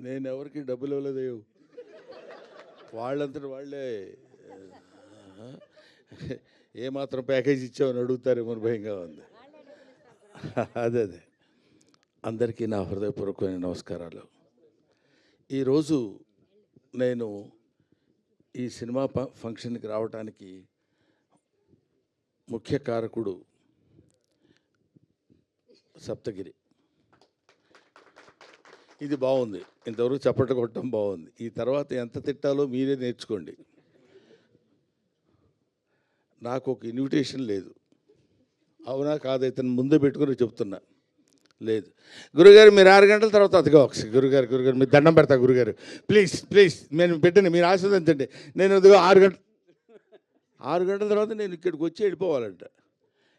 నేను ఎవరికి డబ్బులు ఇవ్వలేదు, వాళ్ళంతటి వాళ్ళే ఏమాత్రం ప్యాకేజ్ ఇచ్చామని అడుగుతారేమో భయంగా ఉంది. అదే అదే అందరికీ నా హృదయపూర్వకమైన నమస్కారాలు. ఈరోజు నేను ఈ సినిమా ఫంక్షన్కి రావడానికి ముఖ్య కారకుడు సప్తగిరి. ఇది బాగుంది, ఇంతవరకు చప్పట్లు కొట్టడం బాగుంది. ఈ తర్వాత ఎంత తిట్టాలో మీరే నేర్చుకోండి. నాకు ఒక ఇన్విటేషన్ లేదు, అవునా కాదైతే ముందే పెట్టుకుని చెప్తున్నా. లేదు గురుగారు, మీరు 6 గంటల తర్వాత అదిగా ఒకసారి గురుగారు మీరు దండం పెడతా గురుగారు, ప్లీజ్ ప్లీజ్ నేను పెట్టండి, మీరు ఆశీర్వదించండి. నేను అదిగో 6 గంటల తర్వాత నేను ఇక్కడికి వచ్చి వెళ్ళిపోవాలంట.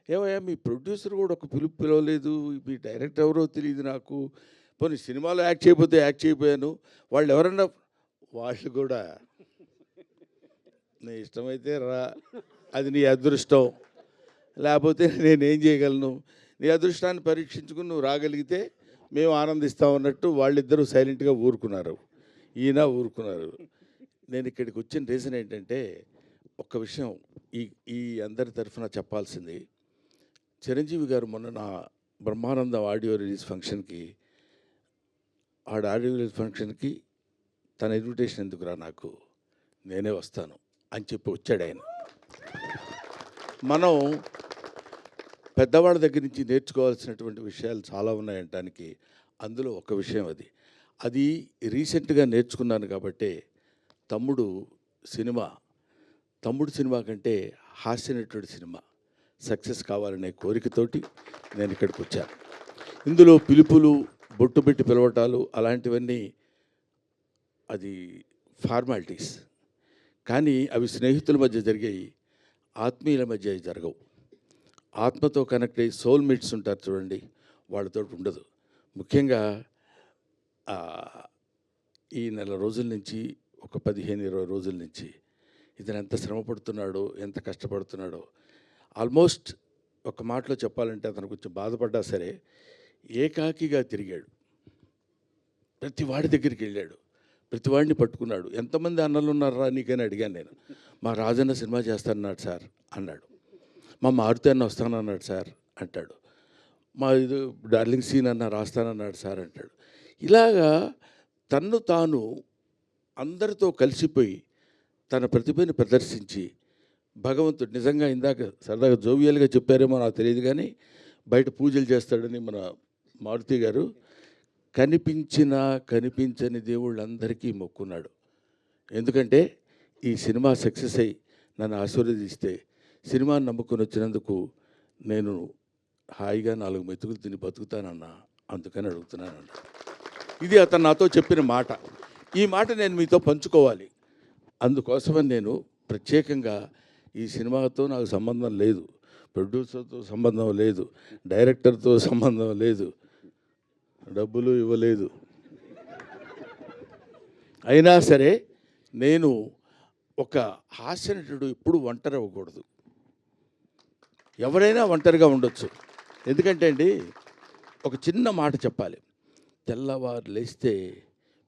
ఏమయ్యా మీ ప్రొడ్యూసర్ కూడా ఒక పిలవలేదు, మీ డైరెక్టర్ ఎవరో తెలియదు నాకు. పోనీ సినిమాలో యాక్ట్ చేయకపోతే యాక్ట్ చేయకపోయాను, వాళ్ళు ఎవరన్నా వాళ్ళు కూడా నీ ఇష్టమైతే రా, అది నీ అదృష్టం, లేకపోతే నేనేం చేయగలను, నీ అదృష్టాన్ని పరీక్షించుకుని నువ్వు రాగలిగితే మేము ఆనందిస్తాం అన్నట్టు వాళ్ళిద్దరూ సైలెంట్గా ఊరుకున్నారు, ఈయన ఊరుకున్నారు. నేను ఇక్కడికి వచ్చిన రీజన్ ఏంటంటే ఒక్క విషయం ఈ అందరి తరఫున చెప్పాల్సింది. చిరంజీవి గారు మొన్న నా బ్రహ్మానందం ఆడియో రిలీజ్ ఫంక్షన్కి ఆడియో రిలీజ్ ఫంక్షన్కి తన ఇన్విటేషన్ ఎందుకురా నాకు, నేనే వస్తాను అని చెప్పి వచ్చాడు ఆయన. మనం పెద్దవాళ్ళ దగ్గర నుంచి నేర్చుకోవాల్సినటువంటి విషయాలు చాలా ఉన్నాయంటానికి అందులో ఒక విషయం అది రీసెంట్గా నేర్చుకున్నాను. కాబట్టి తమ్ముడు సినిమా కంటే హాస్యనటుడి సినిమా సక్సెస్ కావాలనే కోరికతోటి నేను ఇక్కడికి వచ్చాను. ఇందులో పిలుపులు, బొట్టు పెట్టి పిలవటాలు అలాంటివన్నీ అది ఫార్మాలిటీస్, కానీ అవి స్నేహితుల మధ్య జరిగాయి, ఆత్మీయుల మధ్య జరగవు. ఆత్మతో కనెక్ట్ అయ్యి సోల్మేట్స్ ఉంటారు చూడండి, వాళ్ళతో ఉండదు. ముఖ్యంగా ఈ నెల రోజుల నుంచి, ఒక 15-20 రోజుల నుంచి ఇతను ఎంత శ్రమ పడుతున్నాడో, ఎంత కష్టపడుతున్నాడో. ఆల్మోస్ట్ ఒక మాటలో చెప్పాలంటే అతను కొంచెం బాధపడ్డా సరే ఏకాకిగా తిరిగాడు, ప్రతి వాడి దగ్గరికి వెళ్ళాడు, ప్రతి వాడిని పట్టుకున్నాడు. ఎంతమంది అన్నలు ఉన్నారా నీకని అడిగాను నేను. మా రాజన్న సినిమా చేస్తానన్నాడు సార్ అన్నాడు, మా మారుతి అన్న వస్తానన్నాడు సార్ అంటాడు, మా ఇది డార్లింగ్ సీన్ అన్న రాస్తానన్నాడు సార్ అంటాడు. ఇలాగా తన్ను తాను అందరితో కలిసిపోయి తన ప్రతిభను ప్రదర్శించి భగవంతుడు నిజంగా ఇందాక సరదాగా జోవియల్గా చెప్పారేమో నాకు తెలియదు, కానీ బయట పూజలు చేస్తాడని మన మారుతి గారు కనిపించని దేవుళ్ళందరికీ మొక్కున్నాడు. ఎందుకంటే ఈ సినిమా సక్సెస్ అయ్యి నన్ను ఆశీర్వదిస్తే సినిమాని నమ్ముకొని వచ్చినందుకు నేను హాయిగా 4 మెతుకులు తిని బతుకుతానన్నా, అందుకని అడుగుతున్నానన్న. ఇది అతను నాతో చెప్పిన మాట. ఈ మాట నేను మీతో పంచుకోవాలి. అందుకోసమని నేను ప్రత్యేకంగా ఈ సినిమాతో నాకు సంబంధం లేదు, ప్రొడ్యూసర్తో సంబంధం లేదు, డైరెక్టర్తో సంబంధం లేదు, డబ్బులు ఇవ్వలేదు. అయినా సరే నేను ఒక హాస్యనటుడు ఎప్పుడు ఒంటరి అవ్వకూడదు. ఎవరైనా ఒంటరిగా ఉండొచ్చు. ఎందుకంటే అండి ఒక చిన్న మాట చెప్పాలి. తెల్లవారు లేస్తే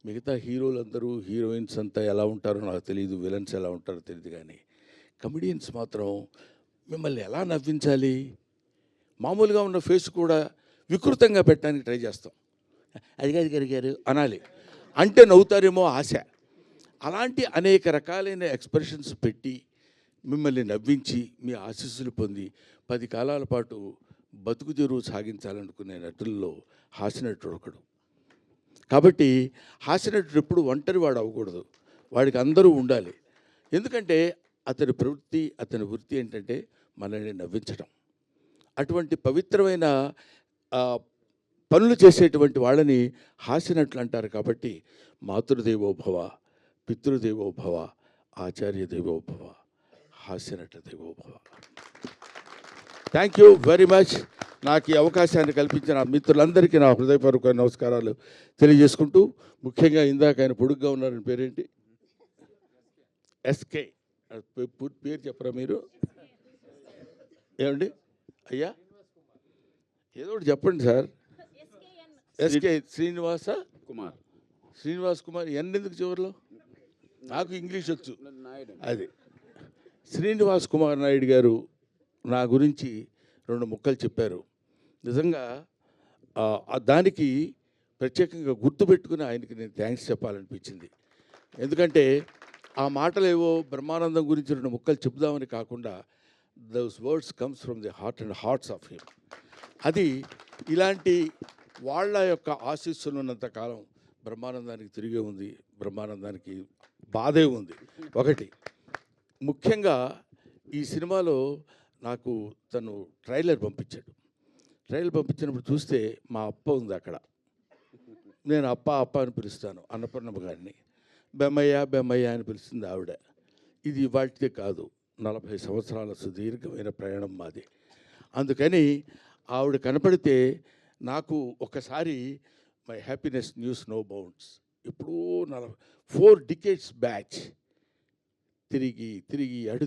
మిగతా హీరోలందరూ, హీరోయిన్స్ అంతా ఎలా ఉంటారో నాకు తెలియదు, విలన్స్ ఎలా ఉంటారో తెలియదు, కానీ కమెడియన్స్ మాత్రం మిమ్మల్ని ఎలా నవ్వించాలి, మామూలుగా ఉన్న ఫేస్ కూడా వికృతంగా పెట్టడానికి ట్రై చేస్తాం. అదిగారు గారు అనాలి అంటే నవ్వుతారేమో ఆశ. అలాంటి అనేక రకాలైన ఎక్స్ప్రెషన్స్ పెట్టి మిమ్మల్ని నవ్వించి మీ ఆశీస్సులు పొంది 10 కాలాల పాటు బతుకు తెరువు సాగించాలనుకునే నటుల్లో హాస్యనటుడు ఒకడు. కాబట్టి హాస్యనటుడు ఎప్పుడు ఒంటరి వాడు అవ్వకూడదు, వాడికి అందరూ ఉండాలి. ఎందుకంటే అతని ప్రవృత్తి, అతని వృత్తి ఏంటంటే మనల్ని నవ్వించడం. అటువంటి పవిత్రమైన పనులు చేసేటువంటి వాళ్ళని హాస్యనటులు అంటారు. కాబట్టి మాతృదేవోభవ, పితృదేవోభవ, ఆచార్య దేవోభవ, హాస్యనట దేవోభవ. Thank you very much. నాకు ఈ అవకాశాన్ని కల్పించిన మిత్రులందరికీ నా హృదయపూర్వక నమస్కారాలు తెలియజేసుకుంటూ, ముఖ్యంగా ఇందాక ఆయన పొడుగ్గా ఉన్నారని పేరేంటి, ఎస్కే పూర్తి పేరు చెప్పరా మీరు? ఏమండి అయ్యా, ఏదో ఒకటి చెప్పండి సార్. ఎస్కే శ్రీనివాస శ్రీనివాస్ కుమార్ ఎందుకు చివరిలో నాకు ఇంగ్లీష్ వచ్చు అది శ్రీనివాస్ కుమార్ నాయుడు గారు నా గురించి 2 ముక్కలు చెప్పారు. నిజంగా దానికి ప్రత్యేకంగా గుర్తుపెట్టుకుని ఆయనకి నేను థ్యాంక్స్ చెప్పాలనిపించింది. ఎందుకంటే ఆ మాటలేవో బ్రహ్మానందం గురించి 2 ముక్కలు చెప్దామని కాకుండా those words comes from the heart and hearts of him. అది ఇలాంటి వాళ్ళ యొక్క ఆశీస్సులు ఉన్నంత కాలం బ్రహ్మానందానికి తిరిగే ఉంది, బ్రహ్మానందానికి బాధే ఉంది. ఒకటి ముఖ్యంగా ఈ సినిమాలో నాకు తను ట్రైలర్ పంపించినప్పుడు చూస్తే మా అప్ప ఉంది అక్కడ. నేను అప్ప అని పిలుస్తాను అన్నపూర్ణమ్మ గారిని. బెమ్మయ్య అని పిలుస్తుంది ఆవిడ. ఇది ఇవాటిదే కాదు, 40 సంవత్సరాల సుదీర్ఘమైన ప్రయాణం మాది. అందుకని ఆవిడ కనపడితే నాకు ఒకసారి my happiness knows no bounds. ఇప్పుడు 4 decades బ్యాచ్ తిరిగి అటు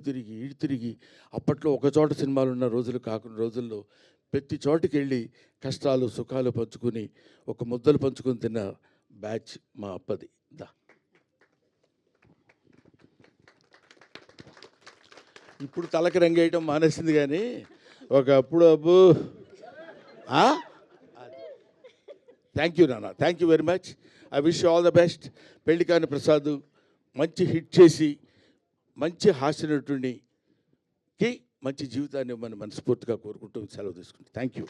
తిరిగి అప్పట్లో ఒక చోట సినిమాలు ఉన్న రోజులు కాకుండా రోజుల్లో ప్రతి చోటుకి వెళ్ళి కష్టాలు సుఖాలు పంచుకుని ఒక ముద్దలు పంచుకొని తిన్న బ్యాచ్ మా అప్పది. ఇప్పుడు తలకి రంగేయటం మానేసింది, కానీ ఒకప్పుడు అబ్బు. థ్యాంక్ యూ నాన్న, thank you very much. I wish you all the best. Pellikani Prasad మంచి హిట్ చేసి మంచి హాస్య నటుడికి మంచి జీవితాన్ని ఇవ్వమని మనస్ఫూర్తిగా కోరుకుంటూ సెలవు తీసుకుంటాం. Thank you.